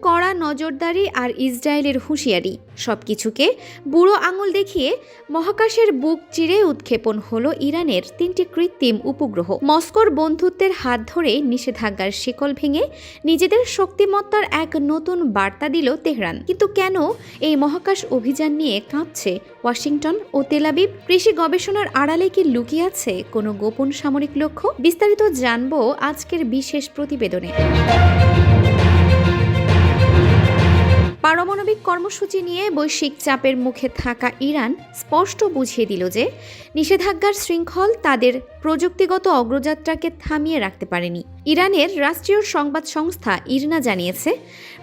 কড়া নজরদারি আর ইসরায়েলের হুঁশিয়ারি সবকিছুকে বুড়ো আঙুল দেখিয়ে মহাকাশের বুক চিরে উৎক্ষেপণ হলো ইরানের 3টি কৃত্রিম উপগ্রহ। মস্কোর বন্ধুত্বের হাত ধরে নিষেধাজ্ঞার শিকল ভেঙে নিজেদের শক্তিমত্তার এক নতুন বার্তা দিল তেহরান। কিন্তু কেন এই মহাকাশ অভিযান নিয়ে কাঁপছে ওয়াশিংটন ও তেল আবিব? কৃষি গবেষণার আড়ালে কি লুকিয়ে আছে কোনো গোপন সামরিক লক্ষ্য? বিস্তারিত জানবো আজকের বিশেষ প্রতিবেদনে। পারমাণবিক কর্মসূচি নিয়ে বৈশ্বিক চাপের মুখে থাকা ইরান স্পষ্ট বুঝিয়ে দিল যে নিষেধাজ্ঞার শৃঙ্খল তাদের প্রযুক্তিগত অগ্রযাত্রাকে থামিয়ে রাখতে পারেনি। ইরানের রাষ্ট্রীয় সংবাদ সংস্থা ইরনা জানিয়েছে,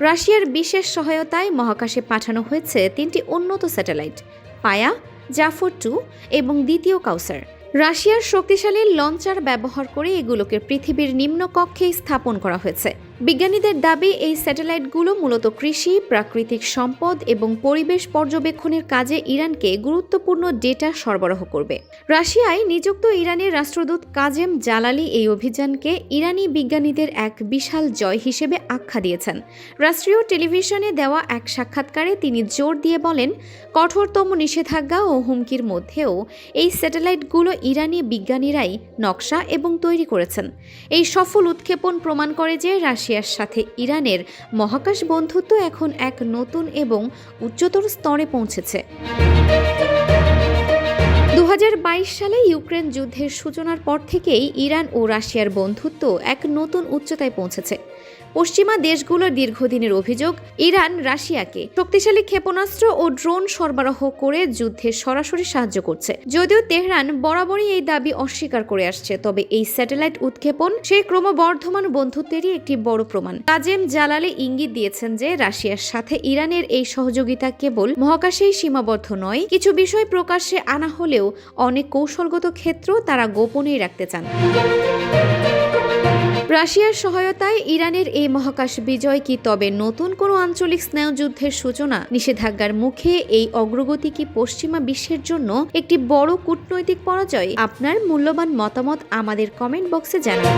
রাশিয়ার বিশেষ সহায়তায় মহাকাশে পাঠানো হয়েছে 3টি উন্নত স্যাটেলাইট, পায়া, জাফর 2 এবং দ্বিতীয় কাউসার। রাশিয়ার শক্তিশালী লঞ্চার ব্যবহার করে এগুলোকে পৃথিবীর নিম্নকক্ষে স্থাপন করা হয়েছে। বিজ্ঞানীদের দাবি, এই স্যাটেলাইটগুলো মূলত কৃষি, প্রাকৃতিক সম্পদ এবং পরিবেশ পর্যবেক্ষণের কাজে ইরানকে গুরুত্বপূর্ণ ডেটা সরবরাহ করবে। রাশিয়ায় নিযুক্ত ইরানের রাষ্ট্রদূত কাজেম জালালি এই অভিযানকে ইরানি বিজ্ঞানীদের এক বিশাল জয় হিসেবে আখ্যা দিয়েছেন। রাষ্ট্রীয় টেলিভিশনে দেওয়া এক সাক্ষাৎকারে তিনি জোর দিয়ে বলেন, কঠোরতম নিষেধাজ্ঞা ও হুমকির মধ্যেও এই স্যাটেলাইটগুলো ইরানি বিজ্ঞানীরাই নকশা এবং তৈরি করেছেন। এই সফল উৎক্ষেপণ প্রমাণ করে যে রাশিয়ার সাথে ইরানের মহাকাশ বন্ধুত্ব এখন এক নতুন এবং উচ্চতর স্তরে পৌঁছেছে। 2022 সালে ইউক্রেন যুদ্ধের সূচনার পর থেকেই ইরান ও রাশিয়ার বন্ধুত্ব এক নতুন উচ্চতায় পৌঁছেছে। পশ্চিমা দেশগুলোর দীর্ঘদিনের অভিযোগ, ইরান রাশিয়াকে শক্তিশালী ক্ষেপণাস্ত্র ও ড্রোন সরবরাহ করে যুদ্ধে সরাসরি সাহায্য করছে। যদিও তেহরান বরাবরই এই দাবি অস্বীকার করে আসছে, তবে এই স্যাটেলাইট উৎক্ষেপণ সেই ক্রমবর্ধমান বন্ধুত্বেরই একটি বড় প্রমাণ। কাজেম জালালি ইঙ্গিত দিয়েছেন যে রাশিয়ার সাথে ইরানের এই সহযোগিতা কেবল মহাকাশেই সীমাবদ্ধ নয়, কিছু বিষয় প্রকাশ্যে আনা হলেও অনেক কৌশলগত ক্ষেত্র তারা গোপনেই রাখতে চান। রাশিয়ার সহায়তায় ইরানের এই মহাকাশ বিজয় কি তবে নতুন কোনো আঞ্চলিক স্নায়ুযুদ্ধের সূচনা? নিষেধাজ্ঞার মুখে এই অগ্রগতি কি পশ্চিমা বিশ্বের জন্য একটি বড় কূটনৈতিক পরাজয়? আপনার মূল্যবান মতামত আমাদের কমেন্ট বক্সে জানান।